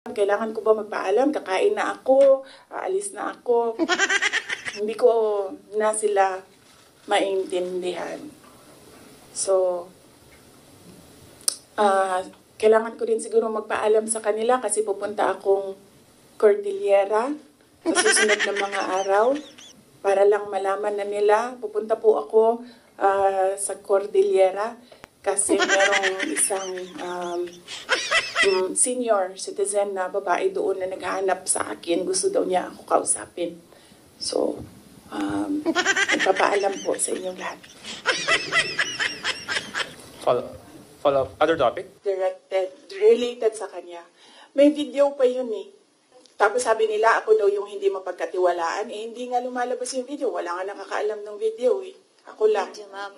Kailangan ko ba magpaalam? Kakain na ako, aalis na ako. Hindi ko na sila maintindihan. So, kailangan ko din siguro magpaalam sa kanila kasi pupunta akong Cordillera sa susunod na mga araw para lang malaman na nila. Pupunta po ako sa Cordillera kasi merong isang senior citizen na babae doon na naghahanap sa akin. Gusto daw niya ako kausapin. So, nagpapaalam po sa inyong lahat. Follow up. Other topic? Related sa kanya. May video pa yun eh. Tapos sabi nila ako daw yung hindi mapagkatiwalaan. Eh, hindi nga lumalabas yung video. Wala nga nakakaalam ng video eh. Ako lang. Video, ma'am.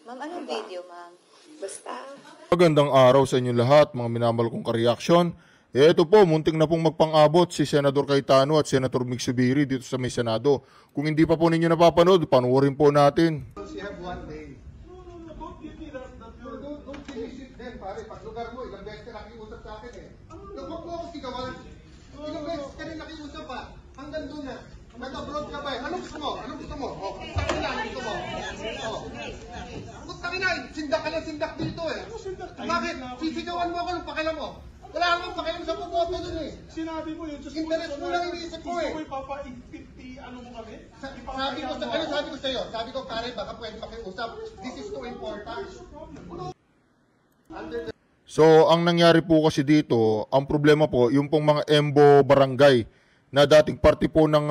Ma'am, anong video, ma'am? Basta. Magandang araw sa inyo lahat, mga minamahal kong ka-reaction. Ito po, munting na pong magpang-abot si Senador Cayetano at Senator Mig Zubiri dito sa may Senado. Kung hindi pa po ninyo napapanood, panoorin po natin. You have one day. Don't give me that. Don't finish it then, pare. Pag lugar mo, ilang beses ka nakiusap sa akin eh. Huwag mo ako sigawan. Ilang beses ka rin nakiusap pa. Hanggang doon na. Nag-abroad ka ba eh. Anong gusto mo? Anong gusto mo? Oh, sakin na, gusto mo? Oh. Sakin na, sindak ka lang sindak dito eh. Bakit? Sisigawan mo ako ng pakialam mo. Wala akong pakialam sa pupoto dun eh. Sinabi mo yun, just interest mo lang iniisip ko eh. Gusto mo ipapa-50, ano mo kami? Sabi ko sa'yo, sabi ko pare, baka pwede makiusap. This is too important. So, ang nangyari po kasi dito, ang problema po, yung pong mga Embo Barangay na dating parte po ng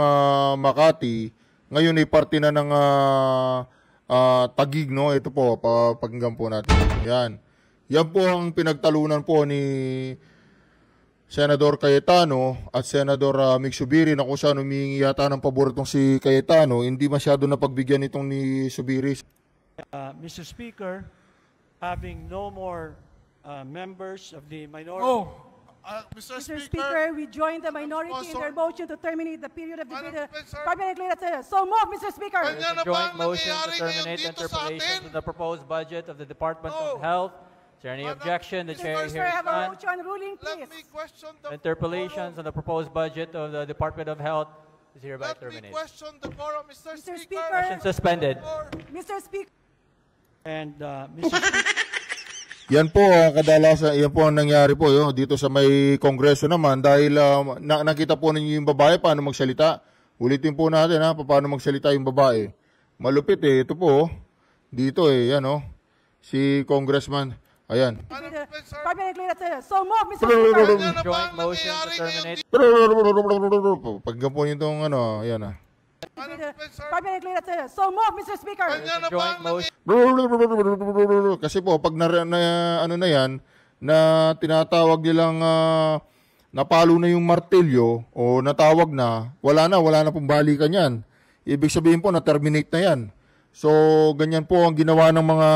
Makati, ngayon ay parte na ng Taguig, no? Ito po, pakinggan po natin. Yan. Yan po ang pinagtalunan po ni Senador Cayetano at Senador Mig Zubiri na kung saan humingi yata ng pabor itong si Cayetano, hindi masyado napagbigyan itong ni Zubiri. Mr. Speaker, having no more members of the minority. Mr. Mr. Speaker, we join the minority in their motion to terminate the period of debate permanently. So move, Mr. Speaker. A joint motion to terminate interpolations of the proposed budget of the Department of Health. Is there any objection? The chair Mr. Speaker, hears have a none. motion ruling, please. Interpolations on the proposed budget of the Department of Health is hereby terminated. Mr. Session Speaker, suspended. Mr. Speaker. And Mr. Speaker, Yan po kadalasan, yan po ang nangyari po dito sa may Kongreso naman dahil nakita po ninyo yung babae paano magsalita. Ulitin po natin paano magsalita yung babae. Malupit ito po dito yan si Congressman. Ayan. Permanently. So move, Mr. Speaker. Joint motion to terminate. Pagka po itong ayan Permanently. So move, Mr. Speaker. Joint motion. Kasi po pag na tinatawag nilang napalo na yung martilyo o natawag na, wala na pong balikan yan. Ibig sabihin po na terminate na yan. So ganyan po ang ginawa ng mga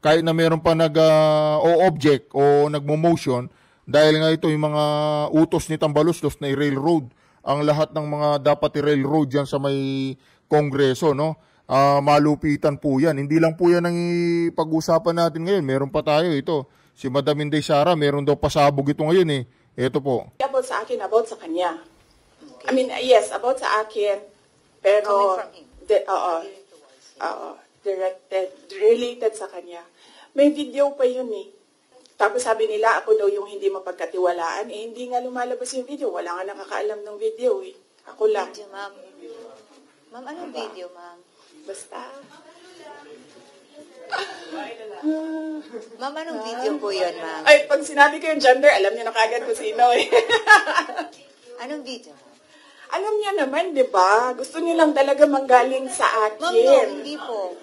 kahit na meron pa nag-o-object o nagmo-motion dahil nga ito yung mga utos ni Tambaluslos na i-railroad ang lahat ng mga dapat i-railroad dyan sa may Kongreso, no? Malupitan po yan. Hindi lang po yan ang pag-usapan natin ngayon. Meron pa tayo ito. Si Madam Inday Sara, meron daw pasabog ito ngayon eh. Ito po. About sa akin, about sa kanya. I mean, yes, about sa akin. Pero, related sa kanya. May video pa yun eh. Tapos sabi nila ako daw yung hindi mapagkatiwalaan. Eh, hindi nga lumalabas yung video. Wala nga nakakaalam ng video eh. Ako lang. Video, ma'am. Ma'am, anong video, ma'am? Basta. Ma'am, anong video po yun, ma'am? Ay, pag sinabi ko yung gender, alam niyo na kagad kung sino eh. Anong video, ma'am? Alam niya naman, di ba? Gusto niyo lang talaga manggaling sa akin. Ma'am, no, hindi po.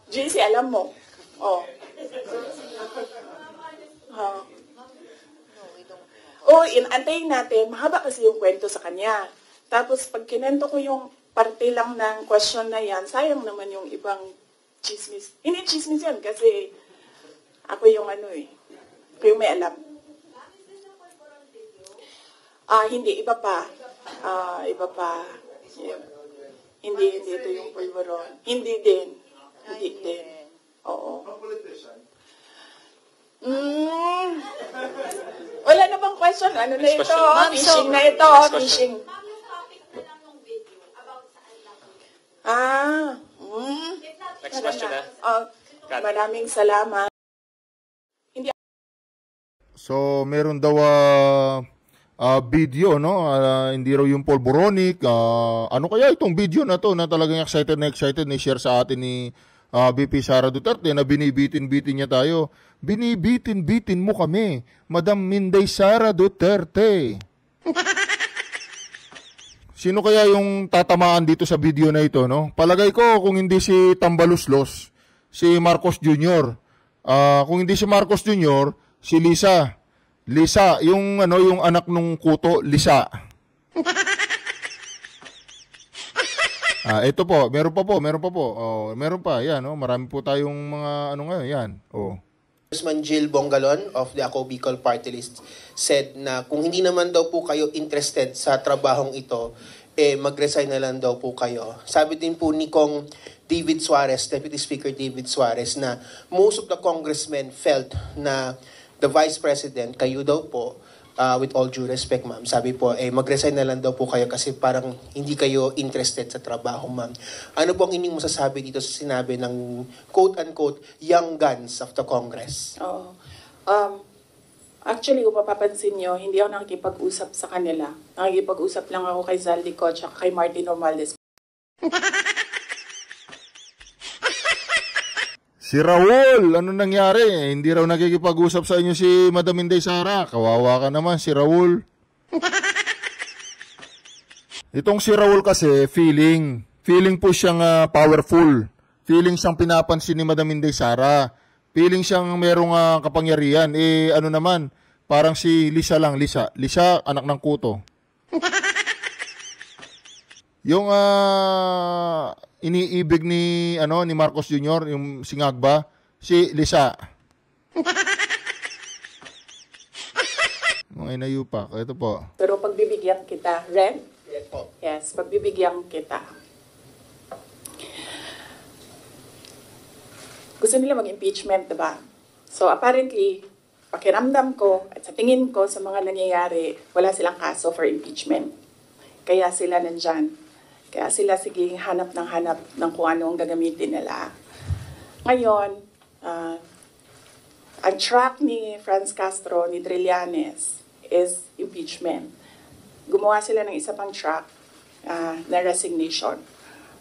JC, alam mo. Oh. Antayin natin. Mahaba kasi yung kwento sa kanya. Tapos pag kinento ko yung parte lang ng question na yan, sayang naman yung ibang chismis. Hindi chismis yan kasi ako yung ako yung may alam. Hindi, iba pa. Iba pa. Hindi ito yung pulveron. Hindi din. Oo. Wala na bang question? Ano na ito? Fishing na ito. Fishing. Next question, Maraming salamat. So, meron daw video, no? Hindi raw yung polboronic. Ano kaya itong video na to na talagang excited na share sa atin ni VP Sara Duterte na binibitin-bitin niya tayo. Binibitin-bitin mo kami, Madam Minday Sara Duterte. Sino kaya yung tatamaan dito sa video na ito, no? Palagay ko kung hindi si Tambaluslos, si Marcos Jr. Kung hindi si Marcos Jr., si Lisa. Lisa, yung anak nung kuto, Lisa. Ito po, meron pa po. Meron pa, yan, marami po tayong mga ngayon, yan. Congressman Jill Bongalon of the Ako Bicol Party List said na kung hindi naman daw po kayo interested sa trabahong ito, mag-resign na lang daw po kayo. Sabi din po ni Kong David Suarez, Deputy Speaker David Suarez, na most of the congressmen felt na the Vice President, kayo daw po, with all due respect, ma'am, sabi po, mag-resign na lang daw po kayo kasi parang hindi kayo interested sa trabaho, ma'am. Ano po ang inyong masasabi dito sa sinabi ng quote-unquote young guns of the Congress? Actually, kung mapapansin nyo, hindi ako nakikipag-usap sa kanila. Nakikipag-usap lang ako kay Zaldico at kay Martin Romualdez. Si Raul, ano nangyari? Hindi raw nakikipag-usap sa inyo si Madam Minday Sara. Kawawa ka naman, si Raul. Itong si Raul kasi, feeling po siyang powerful. Feeling siyang pinapansin ni Madam Minday Sara. Feeling siyang merong kapangyarihan. Ano naman, parang si Lisa lang, Lisa. Lisa, anak ng kuto. Yung iniibig ni Marcos Jr., yung singagba, si Lisa. Mga inayupak. Ito po. Pero pagbibigyan kita, Ren? Yes po. Yes, pagbibigyan kita. Gusto nila mag-impeachment, diba? So apparently, pakiramdam ko at sa tingin ko sa mga nangyayari, wala silang kaso for impeachment. Kaya sila nandyan. Kaya sila sige hanap ng kung ano ang gagamitin nila. Ngayon, ang track ni Franz Castro, ni Trillanes, is impeachment. Gumawa sila ng isa pang track na resignation.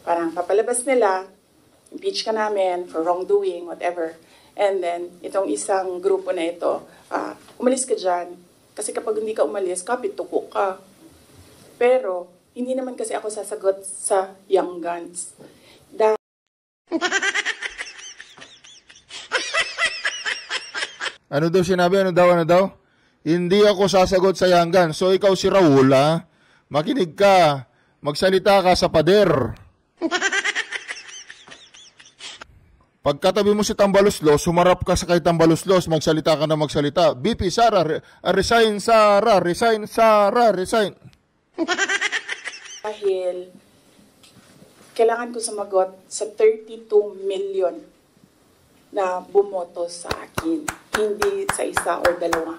Parang papalabas nila, impeach ka namin for wrongdoing, whatever. And then, itong isang grupo na ito, umalis ka dyan. Kasi kapag hindi ka umalis, kapit tuko ka. Pero, hindi naman kasi ako sasagot sa young guns. Ano daw sinabi? Ano daw? Hindi ako sasagot sa young guns. So ikaw si Raul, makinig ka. Magsalita ka sa pader. Pagkatabi mo si Tambaluslos, sumarap ka sa kay Tambaluslos, magsalita ka na magsalita. VP Sara, resign Sara, resign Sara, resign. Dahil kailangan ko sumagot sa 32 million na bumoto sa akin. Hindi sa isa or dalawa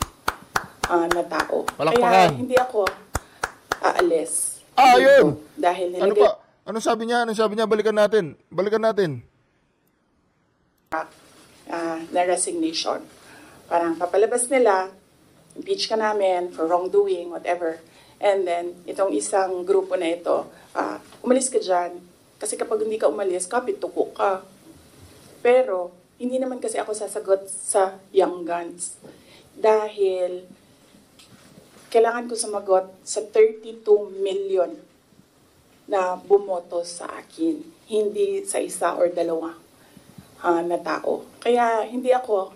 na tao. Palakpakan. Kaya hindi ako aalis. Yun! Dahil Ano pa? Ano sabi niya? Balikan natin. Na resignation. Parang papalabas nila, impeach ka namin for wrongdoing, whatever. And then, itong isang grupo na ito, umalis ka dyan. Kasi kapag hindi ka umalis, kapit tuko ka. Pero, hindi naman kasi ako sasagot sa young guns. Dahil, kailangan ko sumagot sa 32 million na bumoto sa akin. Hindi sa isa or dalawa na tao. Kaya, hindi ako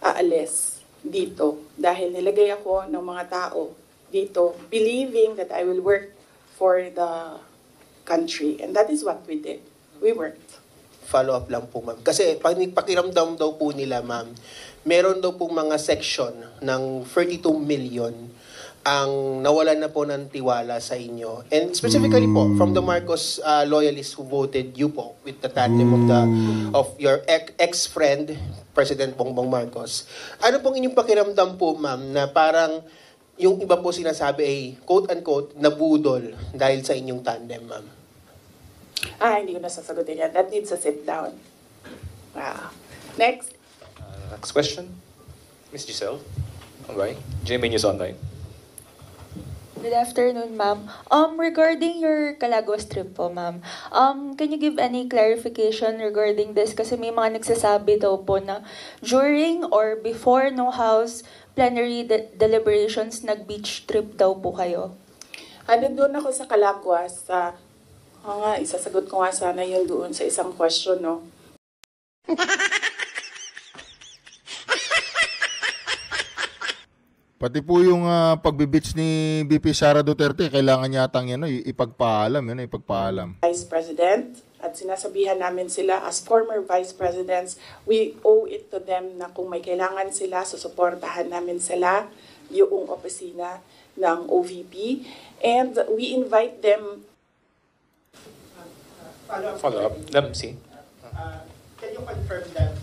aalis dito. Dahil nilagay ako ng mga tao dito, believing that I will work for the country. And that is what we did. We worked. Follow-up lang po, ma'am. Kasi pakiramdam daw po nila, ma'am, meron daw po mga section ng 32 million ang nawalan na po ng tiwala sa inyo. And specifically po, from the Marcos loyalists who voted you po with the tandem of your ex-friend, President Bongbong Marcos. Ano pong inyong pakiramdam po, ma'am, na parang yung iba po sinasabi ay quote-unquote nabudol dahil sa inyong tandem, ma'am? Hindi ko nasasagutin yan. That needs a sit down. Next. Next question. Ms. Giselle. Online. GMA News Online. Good afternoon, ma'am. Regarding your Calagos trip po, ma'am, can you give any clarification regarding this? Kasi may mga nagsasabi daw po na during or before no House plenary deliberations, nag-beach trip daw po kayo. Doon ako sa Calaguas. Isasagot ko nga sana yun doon sa isang question, no? Pati po yung pagbibits ni BP Sara Duterte, kailangan yatang yan, ipagpaalam. Vice President, at sinasabihan namin sila as former Vice Presidents, we owe it to them na kung may kailangan sila, susuportahan namin sila, yung opisina ng OVP. And we invite them. Follow up. MC. Can you confirm that,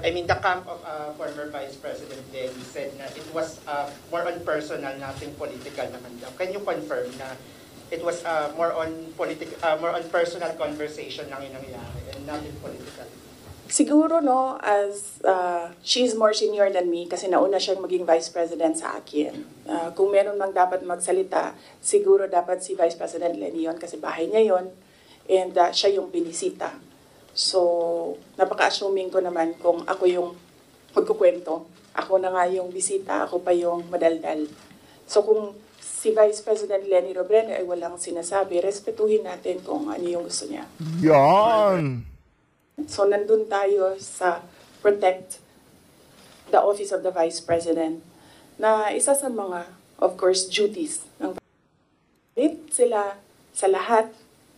the camp of former Vice President Denny said na it was more on personal, nothing political naman daw. Can you confirm na it was more on personal conversation lang yung nangyari and nothing political? Siguro, no, as she's more senior than me kasi nauna siyang maging Vice President sa akin. Kung meron mang dapat magsalita, siguro dapat si Vice President Lenny yun kasi bahay niya yun and siya yung binisita. So, napaka-assuming ko naman kung ako yung magkukwento. Ako na nga yung bisita, ako pa yung madaldal. So, kung si Vice President Lenny Robredo ay walang sinasabi, respetuhin natin kung ano yung gusto niya. Yan! So, nandun tayo sa protect the office of the Vice President na isa sa mga, of course, duties ng sila sa lahat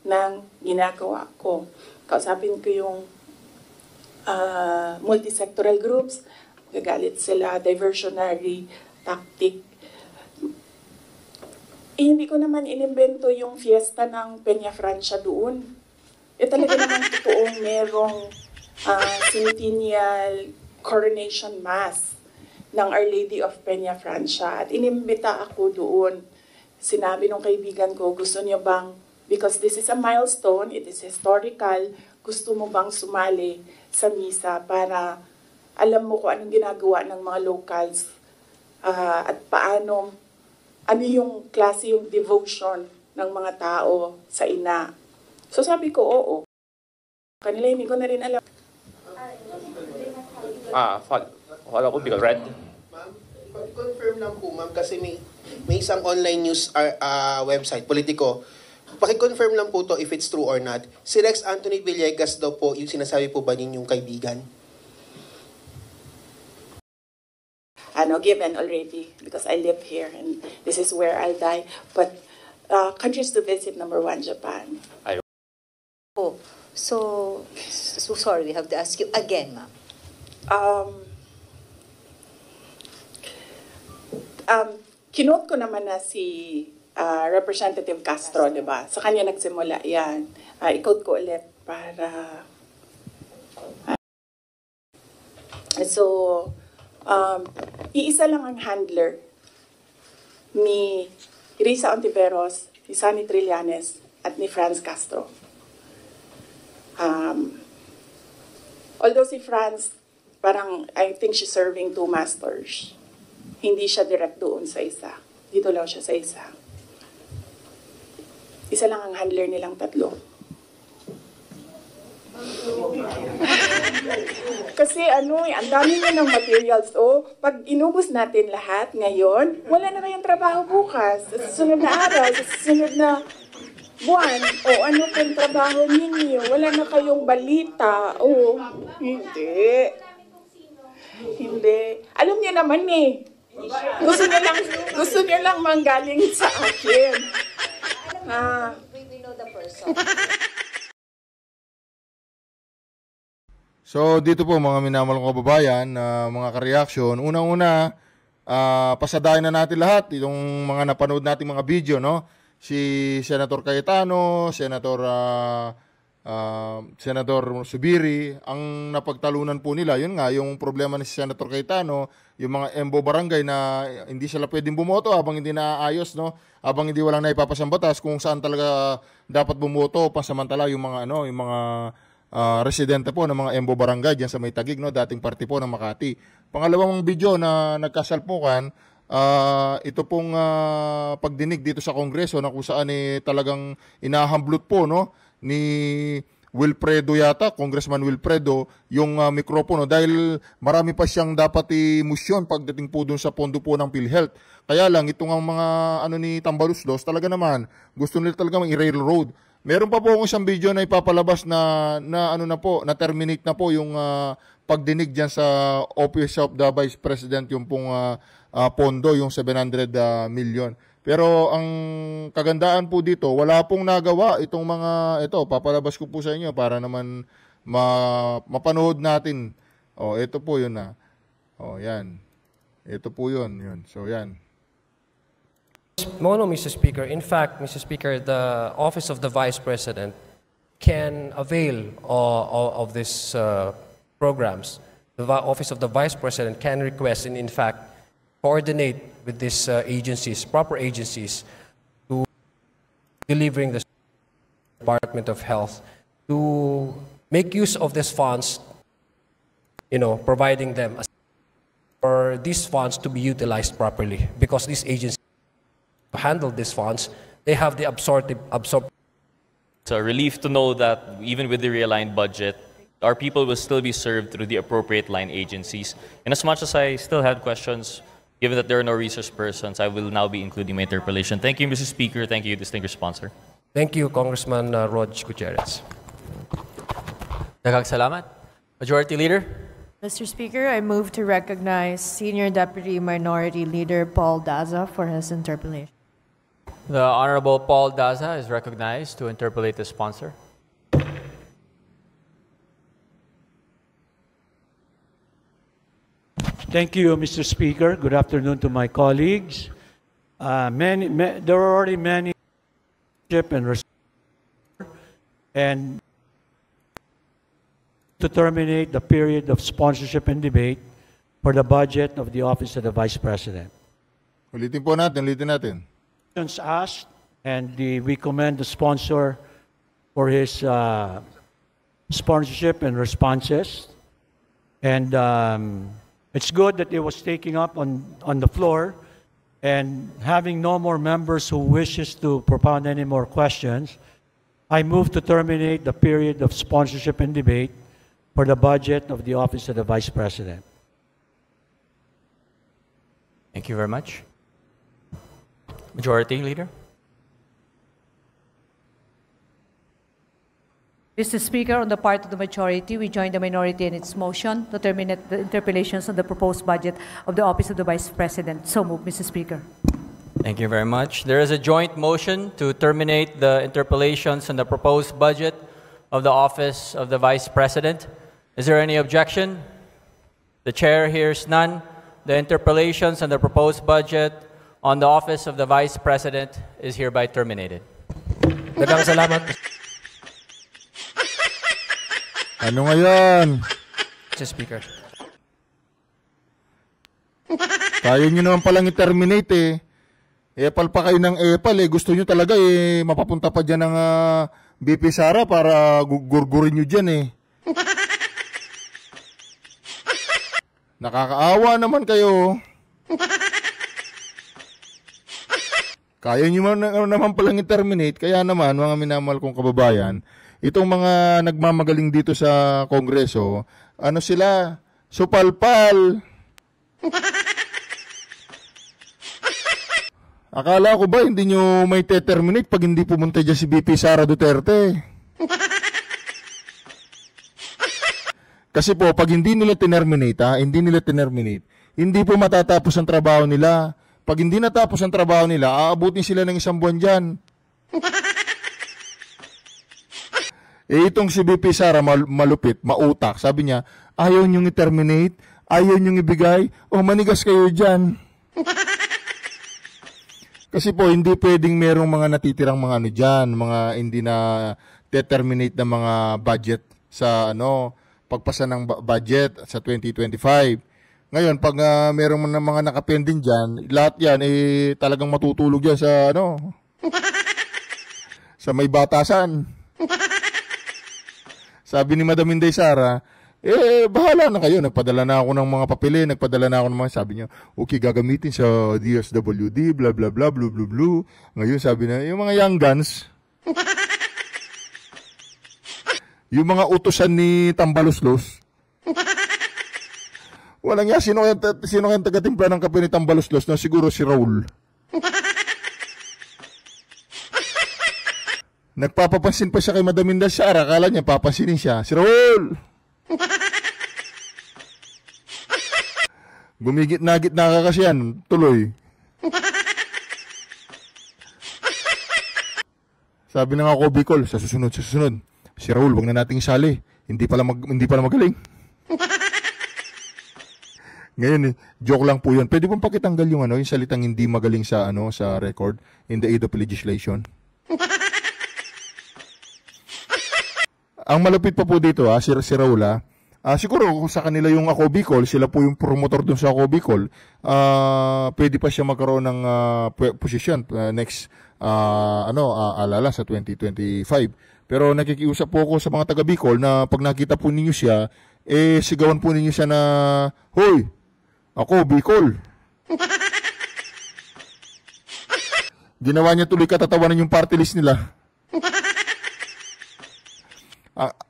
ng ginagawa ko. Kausapin ko yung multisectoral groups, gagalit sila, diversionary tactic. Hindi ko naman inimbento yung fiesta ng Peña Francia doon. Talaga naman totoong merong centennial coronation mass ng Our Lady of Peña Francia. At inimbita ako doon. Sinabi ng kaibigan ko, gusto niyo bang, because this is a milestone, it is historical, gusto mo bang sumali sa misa para alam mo kung anong ginagawa ng mga locals at paano, ano yung klase yung devotion ng mga tao sa ina. So sabi ko, oo. Kanila hindi ko na rin alam. Follow up because red. Ma'am, confirm lang po, ma'am, kasi may isang online news website, Politico. Paki-confirm lang po to if it's true or not. Si Rex Anthony Villegas daw po, yung sinasabi po ba ninyong kaibigan? Given already because I live here and this is where I'll die. But countries to visit, number 1, Japan. So sorry, we have to ask you again, ma'am. Kinote ko naman na si Representative Castro, di ba? Sa kanya nagsimula yan. I-quote ko ulit para... iisa lang ang handler ni Risa Ontiveros, ni Sunny Trillanes, at ni Franz Castro. Although si Franz, parang I think she's serving 2 masters. Hindi siya direct doon sa isa. Dito lang siya sa isa. Isa lang ang handler nilang 3. Kasi ang dami nyo ng materials. Pag inubos natin lahat ngayon, wala na kayong trabaho bukas. Sa susunod na araw, sa susunod na buwan, ano pong trabaho ninyo? Wala na kayong balita. Hindi. Hindi. Alam niyo naman Gusto niyo lang manggaling sa akin. We know the person. So, dito po mga minamahal kong kababayan, mga ka-reaction. Unang-una, pasadahin na natin lahat itong mga napanood nating mga video, no? Si Senator Cayetano, Senator Subiri, ang napagtalunan po nila, yun nga, yung problema ni Senator Cayetano, yung mga Embo Barangay na hindi sila pwedeng bumoto habang hindi naayos, no? Habang hindi walang naipapasang batas kung saan talaga dapat bumoto pansamantala yung mga residente po ng mga Embo Barangay diyan sa May Taguig, no? Dating party po ng Makati. Pangalawang video na nagkasalpukan, ito pong pagdinig dito sa Kongreso na kung saan talagang inahamblot po, no, ni Wilfredo yata, Congressman Wilfredo, yung mikropono dahil marami pa siyang dapat imusyon pagdating po dun sa pondo po ng PhilHealth. Kaya lang, itong ang mga ni Tambaluslos, talaga naman, gusto nila talaga i-railroad. Meron pa po akong isang video na ipapalabas na terminate na po yung pagdinig dyan sa Office of the Vice President, yung pong pondo, yung 700 million. Pero ang kagandaan po dito, wala pong nagawa itong mga ito. Papalabas ko po sa inyo para naman mapanood natin. Ito po yun na. Yan. Ito po yun. So, yan. No, Mr. Speaker. In fact, Mr. Speaker, the Office of the Vice President can avail of these programs. The Office of the Vice President can request and, in fact, coordinate with these agencies, proper agencies, to delivering the Department of Health to make use of these funds, providing them for these funds to be utilized properly, because these agencies handle these funds, they have the absorptive. It's a relief to know that even with the realigned budget, our people will still be served through the appropriate line agencies. And as much as I still had questions, given that there are no resource persons, I will now be including my interpellation. Thank you, Mr. Speaker. Thank you, distinguished sponsor. Thank you, Congressman Rog Gutierrez. Daghang salamat. Majority Leader. Mr. Speaker, I move to recognize Senior Deputy Minority Leader Paul Daza for his interpellation. The Honorable Paul Daza is recognized to interpellate the sponsor. Thank you, Mr. Speaker. Good afternoon to my colleagues. There are already many and to terminate the period of sponsorship and debate for the budget of the Office of the Vice President. Ulitin natin. Asked, and we commend the sponsor for his sponsorship and responses. And it's good that it was taken up on the floor, and having no more members who wishes to propound any more questions, I move to terminate the period of sponsorship and debate for the budget of the Office of the Vice President. Thank you very much. Majority Leader. Mr. Speaker, on the part of the majority, we join the minority in its motion to terminate the interpellations on the proposed budget of the Office of the Vice President. So moved, Mr. Speaker. Thank you very much. There is a joint motion to terminate the interpellations on the proposed budget of the Office of the Vice President. Is there any objection? The Chair hears none. The interpellations on the proposed budget on the Office of the Vice President is hereby terminated. Daghang salamat. Ano ngayon? Mr. Speaker. Kaya nyo naman palang i-terminate eh. Epal pa kayo ng epal eh. Gusto nyo talaga eh. Mapapunta pa dyan ng BP Sara para gurgurin nyo dyan eh. Nakakaawa naman kayo. Kaya nyo naman palang i-terminate. Kaya naman, mga minamahal kong kababayan, itong mga nagmamagaling dito sa Kongreso, ano sila? Supalpal. Akala ko ba hindi nyo may terminate pag hindi pumunta dyan si BP Sara Duterte? Kasi po, pag hindi nila tinerminate, hindi po matatapos ang trabaho nila. Pag hindi natapos ang trabaho nila, aabutin sila ng 1 buwan dyan. Itong si BP Sara malupit, mautak. Sabi niya, ayaw niyong i-terminate, ayaw niyong ibigay, manigas kayo dyan. Kasi po, hindi pwedeng merong mga natitirang mga ano dyan, mga hindi na determinate na mga budget sa pagpasa ng budget sa 2025. Ngayon, pag merong mga nakapending dyan, lahat yan, talagang matutulog yan sa sa may batasan. Sabi ni Madam Inday Sara, bahala na kayo. Nagpadala na ako ng mga papel, nagpadala na ako ng mga, sabi niya, okay, gagamitin sa DSWD, blah, blah, blah, blah, blah, blah. Ngayon, sabi na, yung mga young guns, yung mga utusan ni Tambaluslos, walang nga, sino kayang taga-timpla ng kape ni Tambaluslos na siguro si Raul. Nagpapapansin pa siya kay Madam Inday Sara, akala niya papansinin siya, si Raul! Gumigit-nagit na ka kasi yan, tuloy. Sabi na nga ako, Bicol, sa susunod, si Raul, wag na nating isali. Hindi pala magaling. Ngayon, joke lang po yun. Pwede pong pakitanggal yung salitang hindi magaling sa sa record in the aid of legislation. Ang malupit pa po dito, si Raul, siguro kung sa kanila yung Ako Bicol, sila po yung promotor dun sa Ako Bicol, pwede pa siya magkaroon ng posisyon next, alala sa 2025. Pero nakikiusap po ako sa mga taga Bicol na pag nakita po ninyo siya, sigawan po ninyo siya na, hoy, ako Bicol. Ginawa niya tuloy katatawanan yung party list nila.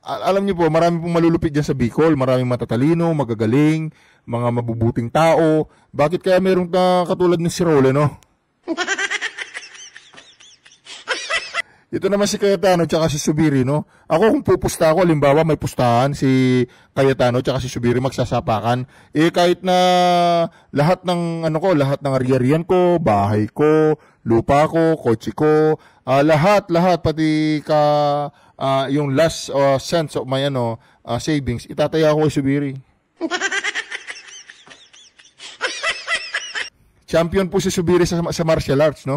Alam niyo po, marami pong malulupit dyan sa Bicol. Maraming matatalino, magagaling, mga mabubuting tao. Bakit kaya mayroong katulad ni si Raul, Ito naman si Cayetano tsaka si Subiri, Ako kung pupusta ako, halimbawa may pustahan si Cayetano tsaka si Subiri magsasapakan. Kahit na lahat ng lahat ng ari-arian ko, bahay ko, lupa ko, kotse ko, lahat pati yung last cents of my savings, itataya ko kay Subiri. Champion po si Subiri sa martial arts,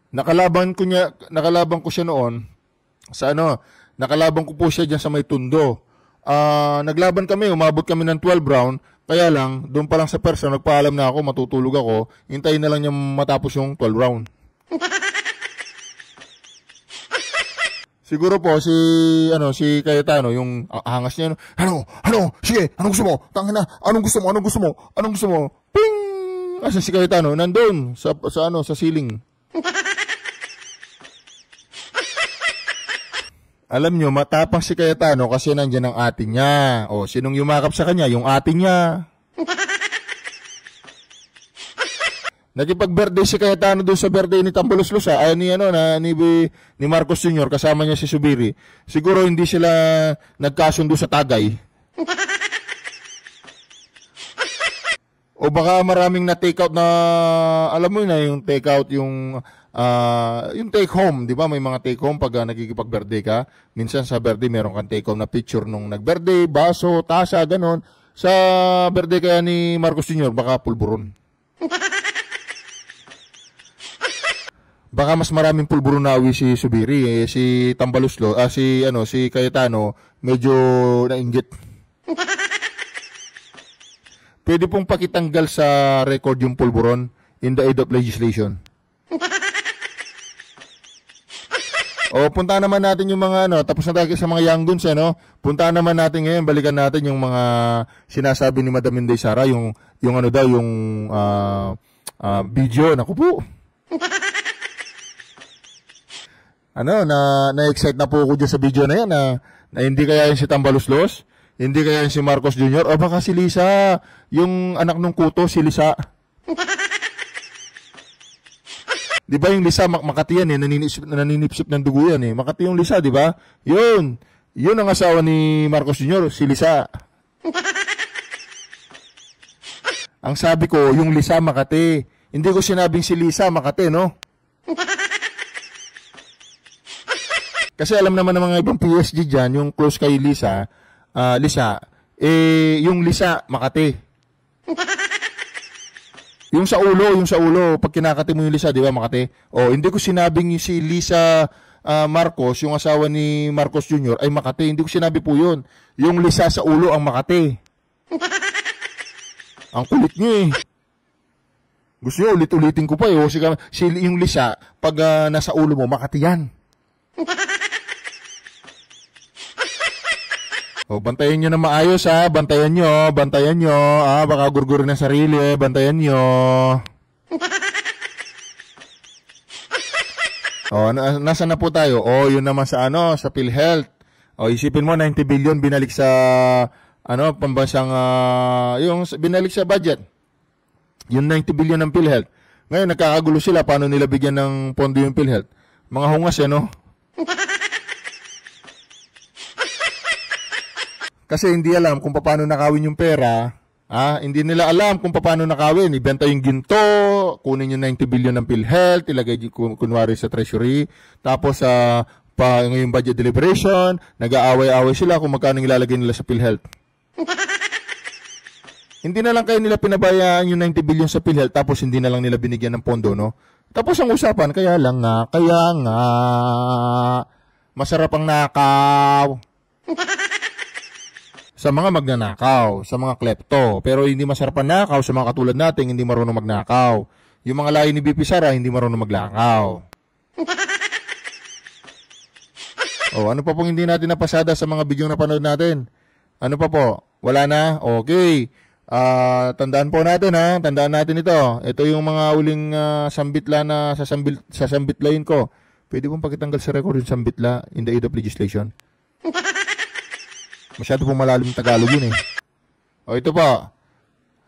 Nakalaban ko siya noon sa nakalaban ko po siya diyan sa may Tundo. Naglaban kami, umabot kami ng 12 round, kaya lang doon pa lang sa person nagpaalam na ako, matutulog ako, hintayin na lang niya matapos yung 12 round. Siguro po si Cayetano yung hangas niya, sige, anong gusto mo? Tangina, anong gusto mo? Ping! Asa si Cayetano? Nandoon sa ceiling. Alam nyo, matapang si Cayetano kasi nandiyan ang ate niya. Sinong yumakap sa kanya? Yung ate niya. Nakipag-birthday si Cayetano doon sa birthday ni Tambaluslos, ni Marcos Jr. kasama niya si Subiri. Siguro hindi sila nagkasundo sa Tagay. O baka maraming na-take out na, alam mo na yung take out, yung take home, di ba? May mga take home pag nagkikipag-birthday ka. Minsan sa birthday, meron kang take home na picture nung nag-birthday, baso, tasa, ganon. Sa birthday kaya ni Marcos Jr., baka pulburon. Baka mas maraming pulburon na awi si Subiri, si Tambaluslo, si Cayetano, medyo nainggit. Pwede pong pakitanggal sa record yung pulburon in the aid of legislation. Punta naman natin yung mga tapos na tayo sa mga young guns, Punta naman natin ngayon, balikan natin yung mga sinasabi ni Madam Inday Sara, yung video, naku po. Na-excite na po ako dyan sa video na yan, na hindi kaya yun si Tambaluslos, hindi kaya yun si Marcos Jr., o baka si Lisa, yung anak ng kuto, si Lisa. Di ba yung Lisa, Makati yan, naninipsip ng dugo yan, Makati yung Lisa, di ba? Yun ang asawa ni Marcos Jr., si Lisa. Ang sabi ko, yung Lisa, Makati. Hindi ko sinabing si Lisa, Makati, Kasi alam naman ng mga ibang PSG dyan, yung close kay Lisa, yung Lisa, Makati. Yung sa ulo, pag kinakati mo yung Lisa, di ba, makati? O, hindi ko sinabing yung si Lisa Marcos, yung asawa ni Marcos Jr. ay makati. Hindi ko sinabi po yun. Yung Lisa sa ulo ang makati. Ang kulit nyo eh. Gusto nyo, ulit-ulitin ko pa eh. O, yung Lisa, pag nasa ulo mo, makati yan. O, bantayan nyo na maayos ha. Bantayan nyo. Baka gurgurin ng sarili eh. Bantayan nyo. O, nasa na po tayo? O, yun naman sa sa PhilHealth. O, isipin mo, 90 billion binalik sa, pambansang, yung binalik sa budget. Yung 90 billion ng PhilHealth. Ngayon, nagkakagulo sila. Paano nila bigyan ng pondo yung PhilHealth? Mga hungas no? Kasi hindi alam kung paano nakawin yung pera. Hindi nila alam kung paano nakawin. Ibenta yung ginto, kunin yung 90 billion ng PhilHealth, ilagay kunwari sa treasury. Tapos ngayong budget deliberation, nag-aaway-aaway sila kung magkano ilalagay nila sa PhilHealth. Hindi na lang kayo nila pinabayaan yung 90 billion sa PhilHealth, tapos hindi na lang nila binigyan ng pondo, no? Tapos ang usapan, kaya nga, masarap ang nakaw. Sa mga magnanakaw, sa mga klepto. Pero hindi masarap ang nakaw sa mga katulad natin, hindi marunong magnakaw. Yung mga lahi ni BP Sara, hindi marunong maglakaw. Ano pa pong hindi natin napasada sa mga bidyong napanood natin? Ano pa po? Wala na? Okay. Tandaan po natin ha. Tandaan natin ito. Ito yung mga uling sambitla na sasambitlayin ko. Pwede pong pakitanggal sa record yung sambitla in the aid of legislation. Masyado pong malalim Tagalog yun eh. Ito po.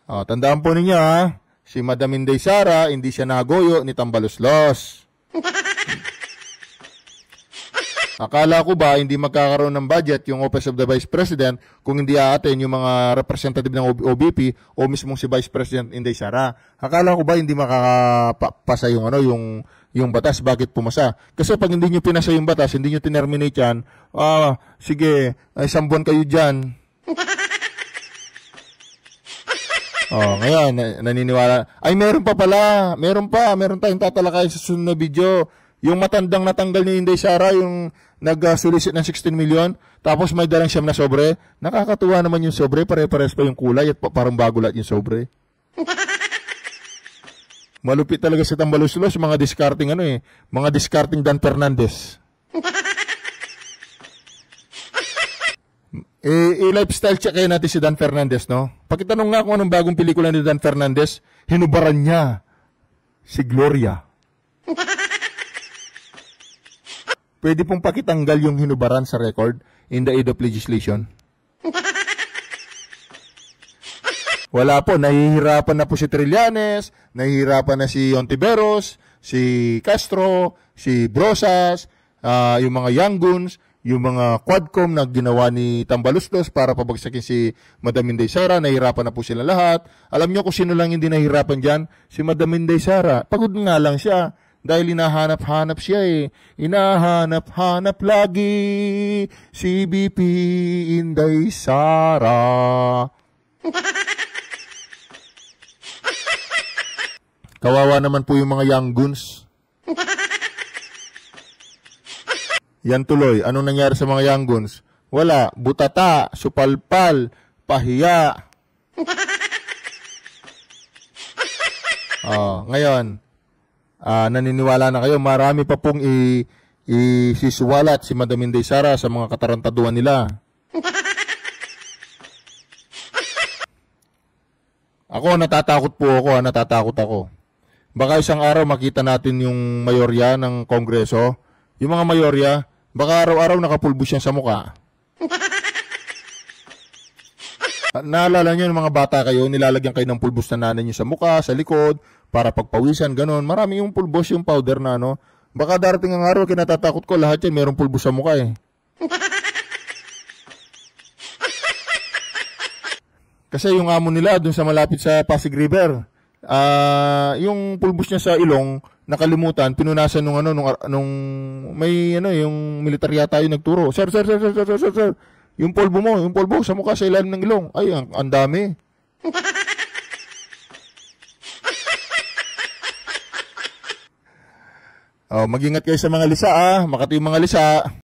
Tandaan po ninyo ha. Si Madam Inday Sara, hindi siya nagoyo ni Tambaluslos. Akala ko ba hindi magkakaroon ng budget yung Office of the Vice President kung hindi aaten yung mga representative ng OBP o mismong si Vice President Inday Sara. Akala ko ba hindi makakapasa yung batas, bakit pumasa? Kasi pag hindi nyo pinasa yung batas, hindi nyo tinerminate yan, sige, isang buwan kayo dyan. Ngayon, naniniwala. Ay, meron pa pala. Meron tayong tatalakay sa sunod na video. Yung matandang natanggal ni Inday Sara, yung nag-solicit ng 16 million, tapos may dalang siyam na sobre. Nakakatuwa naman yung sobre, pare-pares pa yung kulay at parang bago lahat yung sobre. Malupit talaga si Tambaluslos, mga discarding mga discarding Dan Fernandez. I-lifestyle check kayo natin si Dan Fernandez, no? Pakitanong nga kung anong bagong pelikula ni Dan Fernandez, hinubaran niya si Gloria. Pwede pong pakitanggal yung hinubaran sa record in the aid of legislation. Wala po, nahihirapan na po si Trillanes, nahihirapan na si Ontiveros, si Castro, si Brosas, yung mga Young Guns, yung mga Quadcom na ginawa ni Tambaluslos para pabagsakin si Madam Inday Sara, nahihirapan na po sila lahat. Alam nyo kung sino lang hindi nahihirapan dyan? Si Madam Inday Sara. Pagod nga lang siya. Dahil hinahanap-hanap siya eh. Hinahanap-hanap lagi si BP Inday Sara. Kawawa naman po yung mga Young Guns. Yan tuloy. Anong nangyari sa mga Young Guns? Wala. Butata, supalpal, pahiya. Ngayon, naniniwala na kayo, marami pa pong isisuwalat si Madam Inday Sara sa mga katarantaduan nila. Natatakot ako. Baka isang araw makita natin yung mayorya ng Kongreso. Yung mga mayorya, baka araw-araw nakapulbos yan sa mukha. Naalala nyo yung mga bata kayo, nilalagyan kayo ng pulbos na nanay nyo sa mukha, sa likod, para pagpawisan, ganon. Marami yung pulbos, yung powder na, Baka darating ang araw, kinatatakot ko, lahat yan, mayroong pulbos sa mukha eh. Kasi yung amo nila, dun sa malapit sa Pasig River, yung pulbos niya sa ilong, nakalimutan, pinunasan nung may, yung militarya tayo nagturo. Sir. Yung polvo sa mukha sa ilalim ng ilong. Ay, ang dami. Oh, mag-ingat kayo sa mga lisa, Makati yung mga lisa.